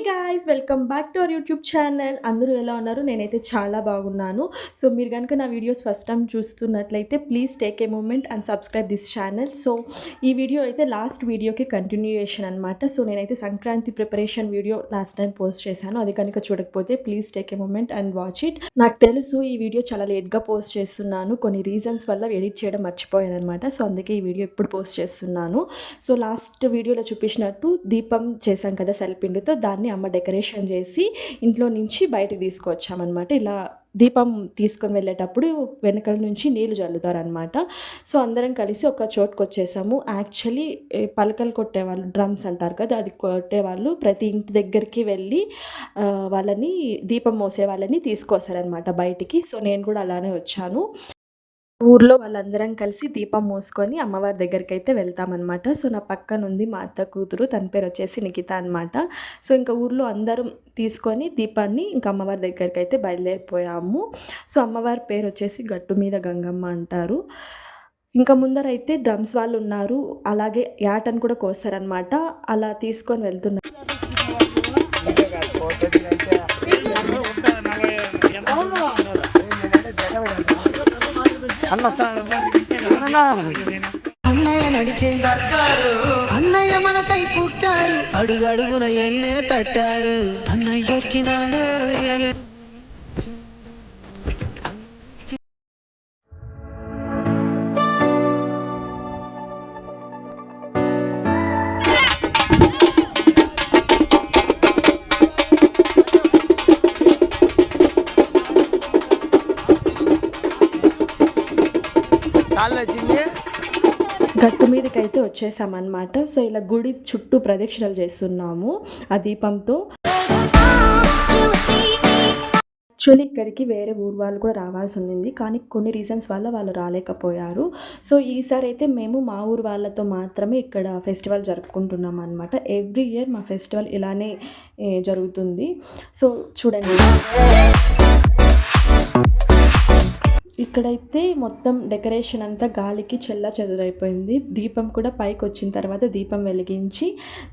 Guys welcome back to our YouTube channel. అందరూ ఎలా ఉన్నారు? నేనైతే చాలా బాగున్నాను. సో మీరు గనుక నా వీడియోస్ ఫస్ట్ టైం చూస్తున్నట్లయితే please take a moment and subscribe this channel. So ఈ వీడియో అయితే లాస్ట్ వీడియోకి కంటిన్యూయేషన్ అనమాట. సో నేనైతే Sankranti preparation video last time post చేశాను. అది కనుక చూడకపోతే please take a moment and watch it. నాకు తెలుసు ఈ వీడియో చాలా లేట్గా పోస్ట్ చేస్తున్నాను. కొన్ని రీజన్స్ వల్ల ఎడిట్ చేయడం మర్చిపోయాను అనమాట. సో అందుకే ఈ వీడియో ఇప్పుడు పోస్ట్ చేస్తున్నాను. సో లాస్ట్ వీడియోలో చూపించినట్టు దీపం చేశాం కదా సెల్పిండితో, దాన్ని అమ్మ డెకరేషన్ చేసి ఇంట్లో నుంచి బయటకు తీసుకొచ్చామన్నమాట. ఇలా దీపం తీసుకొని వెళ్ళేటప్పుడు వెనకాల నుంచి నీళ్లు చల్లుతారనమాట. సో అందరం కలిసి ఒక చోటుకు వచ్చేసాము. యాక్చువల్లీ పలకలు కొట్టేవాళ్ళు, డ్రమ్స్ అంటారు కదా, అది కొట్టేవాళ్ళు ప్రతి ఇంటి దగ్గరికి వెళ్ళి వాళ్ళని దీపం మోసే వాళ్ళని తీసుకొస్తారనమాట బయటికి. సో నేను కూడా అలానే వచ్చాను. ఊర్లో వాళ్ళందరం కలిసి దీపం మోసుకొని అమ్మవారి దగ్గరికి అయితే వెళ్తామన్నమాట. సో నా పక్కన ఉంది మా అత్త కూతురు, తన పేరు వచ్చేసి నిఖిత అనమాట. సో ఇంకా ఊర్లో అందరం తీసుకొని దీపాన్ని ఇంకా అమ్మవారి దగ్గరికి అయితే బయలుదేరిపోయాము. సో అమ్మవారి పేరు వచ్చేసి గట్టు మీద గంగమ్మ అంటారు. ఇంకా ముందరైతే డ్రమ్స్ వాళ్ళు ఉన్నారు, అలాగే యాటను కూడా కోస్తారనమాట. అలా తీసుకొని వెళ్తున్నారు. అన్నయ్య నడిచే అన్నయ్య మనకై పుట్టారు, అడుగడుగున ఎన్నే తట్టారు, అన్నయ్య వచ్చినాడు. గట్టు మీదకైతే వచ్చేసామన్నమాట. సో ఇలా గుడి చుట్టూ ప్రదక్షిణలు చేస్తున్నాము ఆ దీపంతో. యాక్చువల్లీ ఇక్కడికి వేరే ఊరు వాళ్ళు కూడా రావాల్సి ఉండింది, కానీ కొన్ని రీజన్స్ వల్ల వాళ్ళు రాలేకపోయారు. సో ఈసారి అయితే మేము మా ఊరు వాళ్ళతో మాత్రమే ఇక్కడ ఫెస్టివల్ జరుపుకుంటున్నాం అనమాట. ఎవ్రీ ఇయర్ మా ఫెస్టివల్ ఇలానే జరుగుతుంది. సో చూడండి, ఇక్కడైతే మొత్తం డెకరేషన్ అంతా గాలికి చెల్లా చెదురైపోయింది. దీపం కూడా పైకి వచ్చిన తర్వాత దీపం వెలిగించి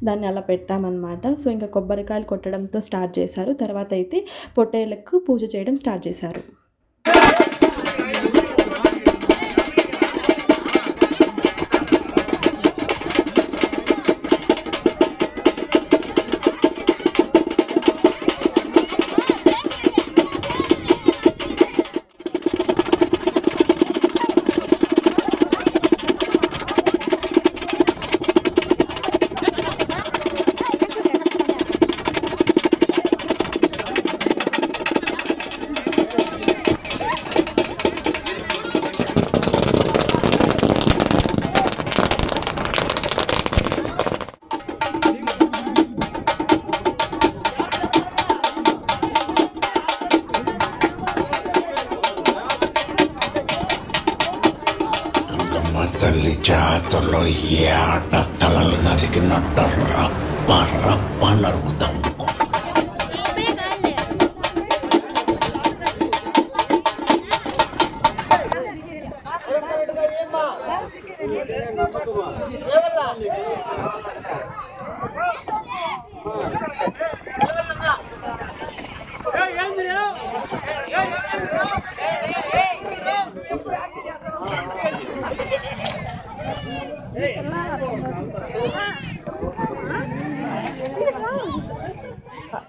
దాన్ని అలా పెట్టామన్నమాట. సో ఇంకా కొబ్బరికాయలు కొట్టడంతో స్టార్ట్ చేశారు. తర్వాత అయితే పొట్టేళ్ళకు పూజ చేయడం స్టార్ట్ చేశారు. తల్లి జాతరలో ఏ ఆట తలలు నరికినట్టు రప్ప రప్ప నరుకుతాం.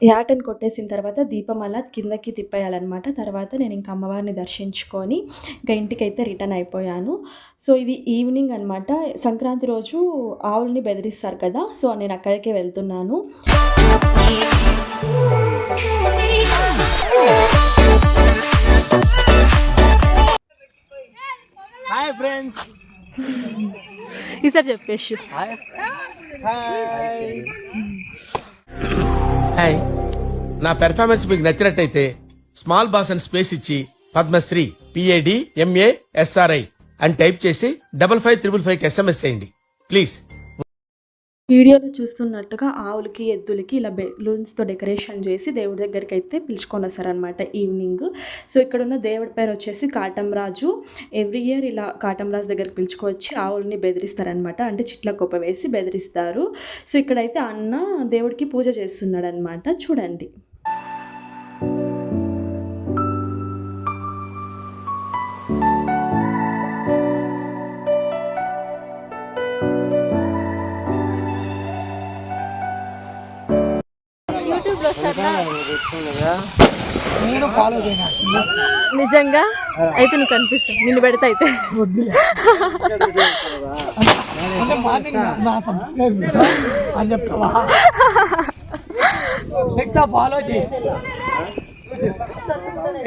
యాటను కొట్టేసిన తర్వాత దీపం అలా కిందకి తిప్పేయాలన్నమాట. తర్వాత నేను ఇంకా అమ్మవారిని దర్శించుకొని ఇంకా ఇంటికైతే రిటర్న్ అయిపోయాను. సో ఇది ఈవినింగ్ అనమాట. సంక్రాంతి రోజు ఆవుల్ని బెదిరిస్తారు కదా, సో నేను అక్కడికే వెళ్తున్నాను. హాయ్ ఫ్రెండ్స్, ఈసారి చెప్పేసి హాయ్. నా పెర్ఫార్మెన్స్ మీకు నచ్చినట్టయితే స్మాల్ బాస్ అని స్పేస్ ఇచ్చి పద్మశ్రీ PADMASRI అని టైప్ చేసి 5555 SMS చేయండి ప్లీజ్. వీడియోలో చూస్తున్నట్టుగా ఆవులకి, ఎద్దులకి ఇలా బెలూన్స్‌తో డెకరేషన్ చేసి దేవుడి దగ్గరికైతే పిలుచుకొనొస్తారనమాట ఈవినింగ్. సో, ఇక్కడున్న దేవుడి పేరొచ్చేసి కాటంరాజు. ఎవ్రీ ఇయర్ ఇలా కాటంరాజు దగ్గరికి పిలుచుకొచ్చి ఆవుల్ని బెదిరిస్తారనమాట. అంటే చిట్ల కుప్ప వేసి బెదిరిస్తారు. సో, ఇక్కడైతే అన్న దేవుడికి పూజ చేస్తున్నాడనమాట. చూడండి. నేను ఫాలో చేయను. నిజంగా అయితే నువ్వు కనిపిస్తావు, నిన్ను పెడతా అయితే. అంటే మార్నింగ్ నా సబ్స్క్రైబ్ అని చెప్తావా? లెక్క ఫాలో చేయి.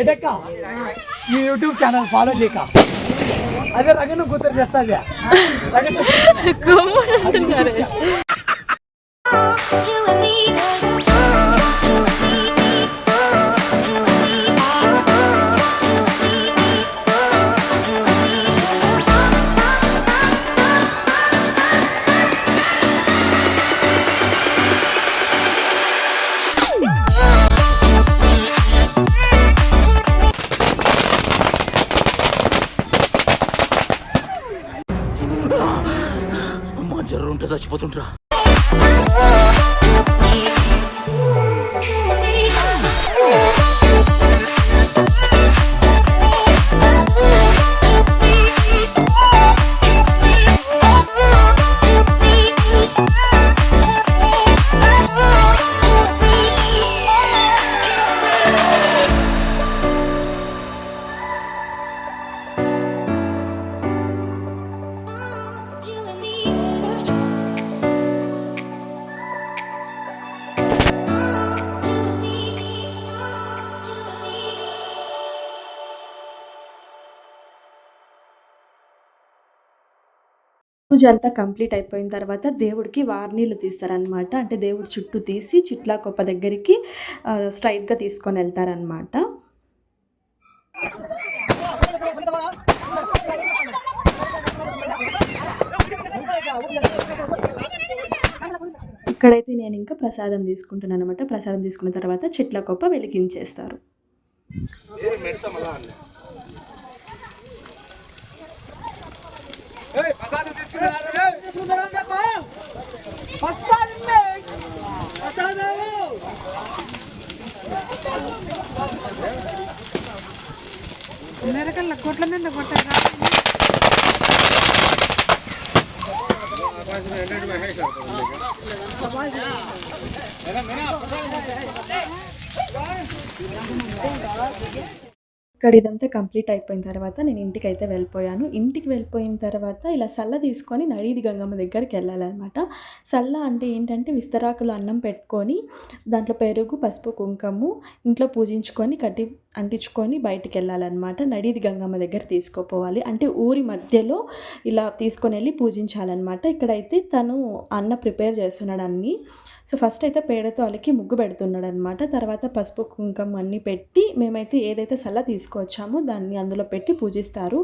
ఎటక్క ఈ యూట్యూబ్ ఛానల్ ఫాలో చేయక. అదే రగను కూతురు చేస్తాది. పూజ అంతా కంప్లీట్ అయిపోయిన తర్వాత దేవుడికి వార్నీళ్ళు తీస్తారనమాట. అంటే దేవుడి చుట్టూ తీసి చిట్లా కొప్ప దగ్గరికి స్ట్రైట్‌గా తీసుకొని వెళ్తారనమాట. ఇక్కడైతే నేను ఇంకా ప్రసాదం తీసుకుంటున్నాను అనమాట. ప్రసాదం తీసుకున్న తర్వాత చిట్లా కొప్ప వెలిగించేస్తారు. కోట్ల మీద కొట్టారు. ఇక్కడ ఇదంతా కంప్లీట్ అయిపోయిన తర్వాత నేను ఇంటికైతే వెళ్ళిపోయాను. ఇంటికి వెళ్ళిపోయిన తర్వాత ఇలా సల్ల తీసుకొని నడీది గంగమ్మ దగ్గరికి వెళ్ళాలన్నమాట. సల్ల అంటే ఏంటంటే విస్తరాకులు అన్నం పెట్టుకొని దాంట్లో పెరుగు, పసుపు, కుంకుమ ఇంట్లో పూజించుకొని కట్టి అంటించుకొని బయటికి వెళ్ళాలన్నమాట. నడీది గంగమ్మ దగ్గర తీసుకుపోవాలి. అంటే ఊరి మధ్యలో ఇలా తీసుకొని వెళ్ళి పూజించాలన్నమాట. ఇక్కడైతే తను అన్న ప్రిపేర్ చేస్తున్నాడు అన్నీ. సో ఫస్ట్ అయితే పేడతో అలికి ముగ్గు పెడుతున్నాడు అనమాట. తర్వాత పసుపు కుంకుమ అన్నీ పెట్టి మేమైతే ఏదైతే సల్ల తీసుకొచ్చామో దాన్ని అందులో పెట్టి పూజిస్తారు.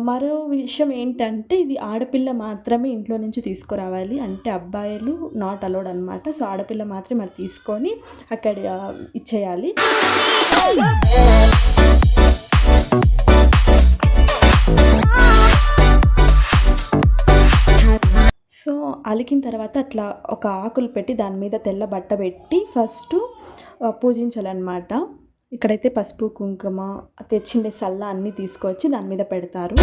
మరో విషయం ఏంటంటే ఇది ఆడపిల్ల మాత్రమే ఇంట్లో నుంచి తీసుకురావాలి. అంటే అబ్బాయిలు నాట్ అలౌడ్ అనమాట. సో ఆడపిల్ల మాత్రమే అది తీసుకొని అక్కడ ఇచ్చేయాలి. సో అలికిన తర్వాత అట్లా ఒక ఆకులు పెట్టి దాని మీద తెల్ల బట్ట పెట్టి ఫస్ట్ పూజించాలన్నమాట. ఇక్కడైతే పసుపు, కుంకుమ, తెచ్చిండే సల్ల అన్నీ తీసుకొచ్చి దాని మీద పెడతారు.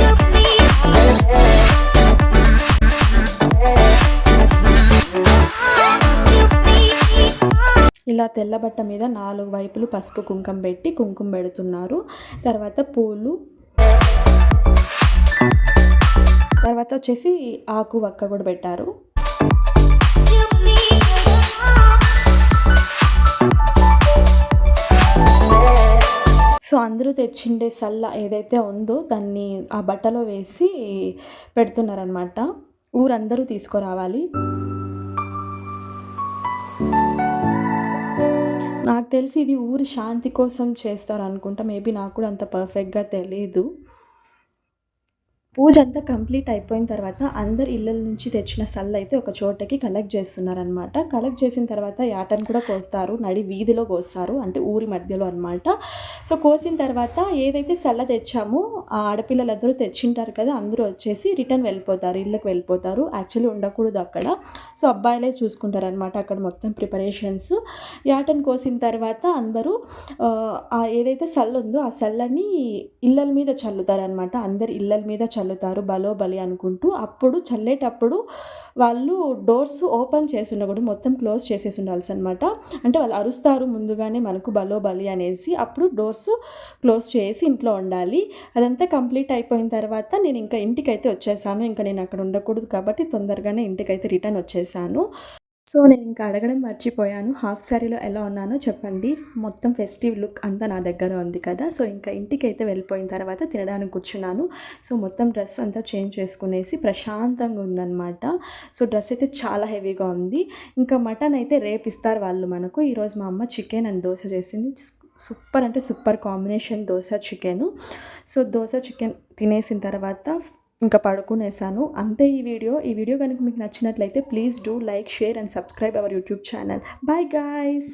ఇలా తెల్ల బట్ట మీద 4 వైపులు పసుపు, కుంకుమ పెట్టి కుంకుమ పెడుతున్నారు. తర్వాత పూలు, తర్వాత వచ్చేసి ఆకు వక్క కూడా పెట్టారు. సో అందరూ తెచ్చిండే సల్ల ఏదైతే ఉందో దాన్ని ఆ బట్టలో వేసి పెడుతున్నారనమాట. ఊరందరూ తీసుకురావాలి. నాకు తెలిసి ఇది ఊరు శాంతి కోసం చేస్తారు అనుకుంటా. మేబీ నాకు కూడా అంత పర్ఫెక్ట్గా తెలీదు. పూజ అంతా కంప్లీట్ అయిపోయిన తర్వాత అందరు ఇళ్ళ నుంచి తెచ్చిన సల్ల అయితే ఒక చోటకి కలెక్ట్ చేస్తున్నారనమాట. కలెక్ట్ చేసిన తర్వాత యాటను కూడా కోస్తారు, నడి వీధిలో కోస్తారు, అంటే ఊరి మధ్యలో అనమాట. సో కోసిన తర్వాత ఏదైతే సల్ల తెచ్చామో ఆ ఆడపిల్లలందరూ తెచ్చింటారు కదా, అందరూ వచ్చేసి రిటర్న్ వెళ్ళిపోతారు, ఇళ్ళకి వెళ్ళిపోతారు. యాక్చువల్లీ ఉండకూడదు అక్కడ. సో అబ్బాయిలే చూసుకుంటారనమాట అక్కడ మొత్తం ప్రిపరేషన్స్. యాటను కోసిన తర్వాత అందరూ ఏదైతే సల్ల ఉందో ఆ సల్లని ఇళ్ళల మీద చల్లుతారనమాట. అందరు ఇళ్ళల మీద చల్లుతారు బలో బలి అనుకుంటూ. అప్పుడు చల్లేటప్పుడు వాళ్ళు డోర్స్ ఓపెన్ చేసి ఉండకూడదు, మొత్తం క్లోజ్ చేసేసి ఉండాల్సి అనమాట. అంటే వాళ్ళు అరుస్తారు ముందుగానే మనకు బలో బలి అనేసి, అప్పుడు డోర్స్ క్లోజ్ చేసి ఇంట్లో ఉండాలి. అదంతా కంప్లీట్ అయిపోయిన తర్వాత నేను ఇంకా ఇంటికైతే వచ్చేసాను. ఇంకా నేను అక్కడ ఉండకూడదు కాబట్టి తొందరగానే ఇంటికైతే రిటర్న్ వచ్చేసాను. సో నేను ఇంకా అడగడం మర్చిపోయాను, హాఫ్ శారీలో ఎలా ఉన్నానో చెప్పండి. మొత్తం ఫెస్టివ్ లుక్ అంతా నా దగ్గర ఉంది కదా. సో ఇంకా ఇంటికైతే వెళ్ళిపోయిన తర్వాత తినడానికి కూర్చున్నాను. సో మొత్తం డ్రెస్ అంతా చేంజ్ చేసుకునేసి ప్రశాంతంగా ఉందన్నమాట. సో డ్రెస్ అయితే చాలా హెవీగా ఉంది. ఇంకా మటన్ అయితే రేపు ఇస్తారు వాళ్ళు మనకు. ఈరోజు మా అమ్మ చికెన్ అండ్ దోశ చేసింది. సూపర్ అంటే super combination dosa chicken. So dosa chicken తినేసిన తర్వాత ఇంకా పడుకునేసాను. అంతే ఈ వీడియో కనుక మీకు నచ్చినట్లయితే please do like, share and subscribe our YouTube channel. Bye guys.